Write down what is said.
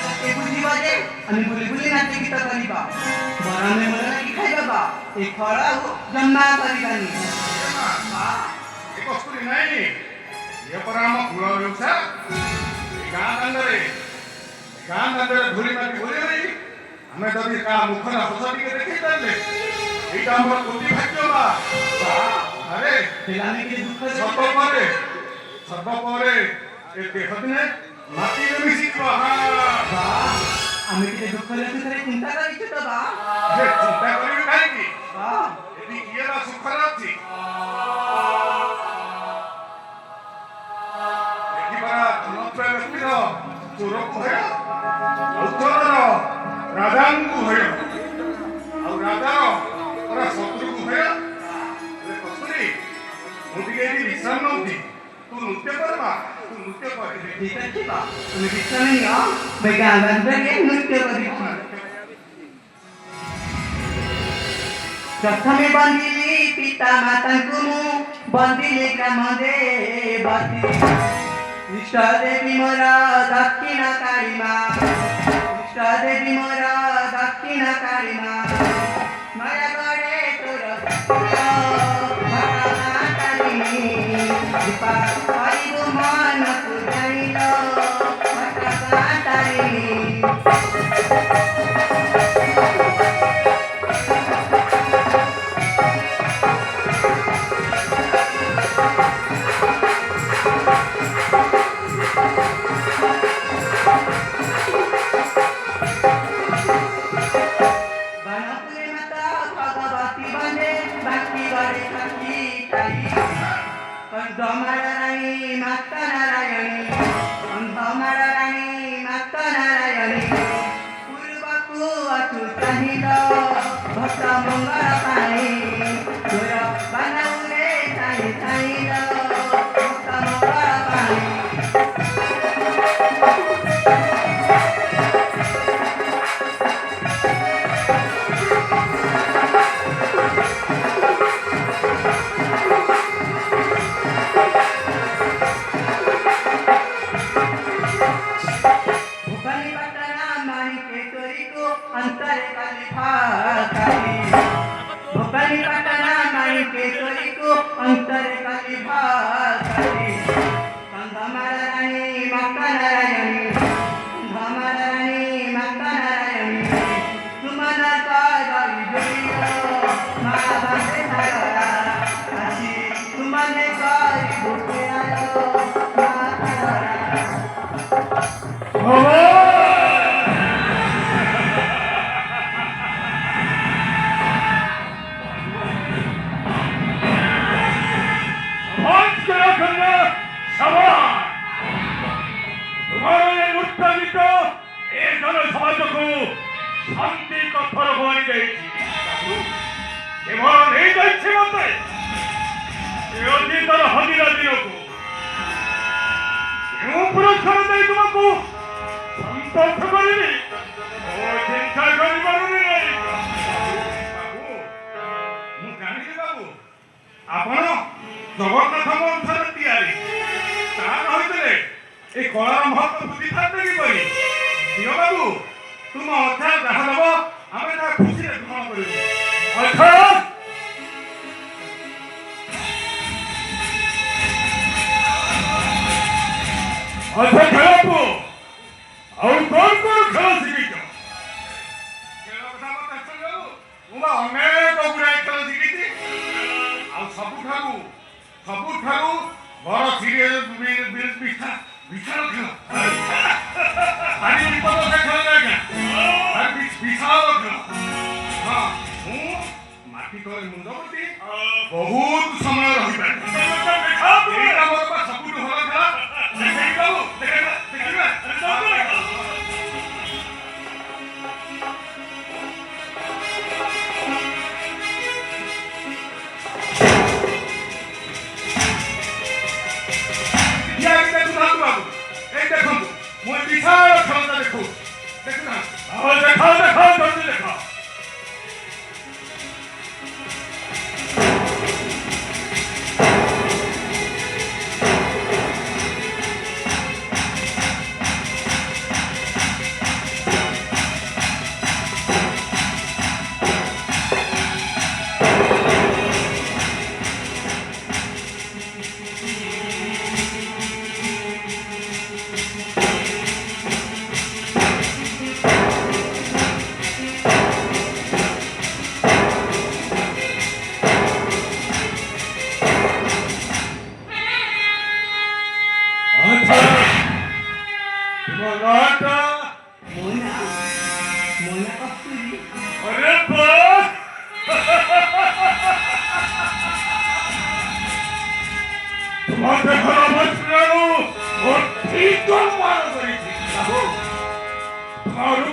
अनि बुली नाचे गीत गरिबा बराने मलाई कि खाइबा एक फळा जम्मा गरिबानी एक वस्तु नाही ये पराम फुला व्यवसा गान अंदर धुरी माटी बोले नाही हमें तभी का मुखरा होसटी के देखि ताले एटा हमर कोटी भाग्य बा अरे दिलाने के दुख सब परे ए देहने माटी रे मिसी को हां आम्ही किती दुःख लागते तरी चिंता करायची तर बा हे चिंता करू काय की बा एदी कियला सुख राची एकी बरा तुनत्रा व्यक्तिरो चोरक होय औतरर राजांगु होय और राजार परा शत्रुगु होय अरे कसुरी मुदिगे एदी विश्राम नउती तू नृत्य करबा तू नृत्य कर ठीक आहे बा तुम्ही विश्राम निया बैगांबरे नृत्य करी प्रथमे बंदिली पिता मातांकु बंदिले ग्रामदे बाती इष्ट देवी मोरा दक्षिणकारी मा इष्ट देवी मोरा दक्षिणकारी मा नया गडे तोर भगवानी दीपा हरिगु मन पुजाइलो भगवानी ଜଗନ୍ନାଥ ମନ୍ଥର ତିଆରି ତା କହିଥିଲେ এই କଳାର ମହତ୍ଵ ବୁଝିଥାନ୍ତେ କିପରି? ଦିଅ ବାବୁ ତୁମ ଅଧା ଯାହା ଦେବ ଆମେ ତାହା ଖୁସିରେ ଗ୍ରହଣ କରିବୁ। ଅଧା ଖେଳକୁ ଆଉ କଣ କଣ ଖେଳ ଶିଖିଛ? ଖେଳ କଥା ମତେ ଶୁଣିବୁ ମୁଁ ବା ଅନେକ ଗୁଡ଼ାଏ ଖେଳ ଶିଖିଛି। ଆଉ ସବୁଠାରୁ ବଡ଼ ସିରିୟସ୍ ବିଶାଳ ଖେଳ ଭାରି ବିପଦ ସେ ଖେଳ ଆଜ୍ଞା ଭାରି ବିଶାଳ ଖେଳ। ହଁ ମୁଁ ମାଟି ତଳେ ମୁଣ୍ଡ ପୋତି ବହୁତ ସମୟ ରହିପାରେ। ଏଇଟା ମୋର ବା ସବୁଠୁ ଭଲ ଖେଳ। ଦେଖିବା ଦେଖନ୍ତୁ ମୁଁ ବିଶାଳ ଖେଳଟା ଦେଖୁ ଦେଖୁନା ଦେଖାଅ ଜଲ୍ଦି ଦେଖାଅ। Mona Kasturi. अरे वाह! तुम्हारे घर बच्चों और ठीक तो मार करी थी। तुम्हारे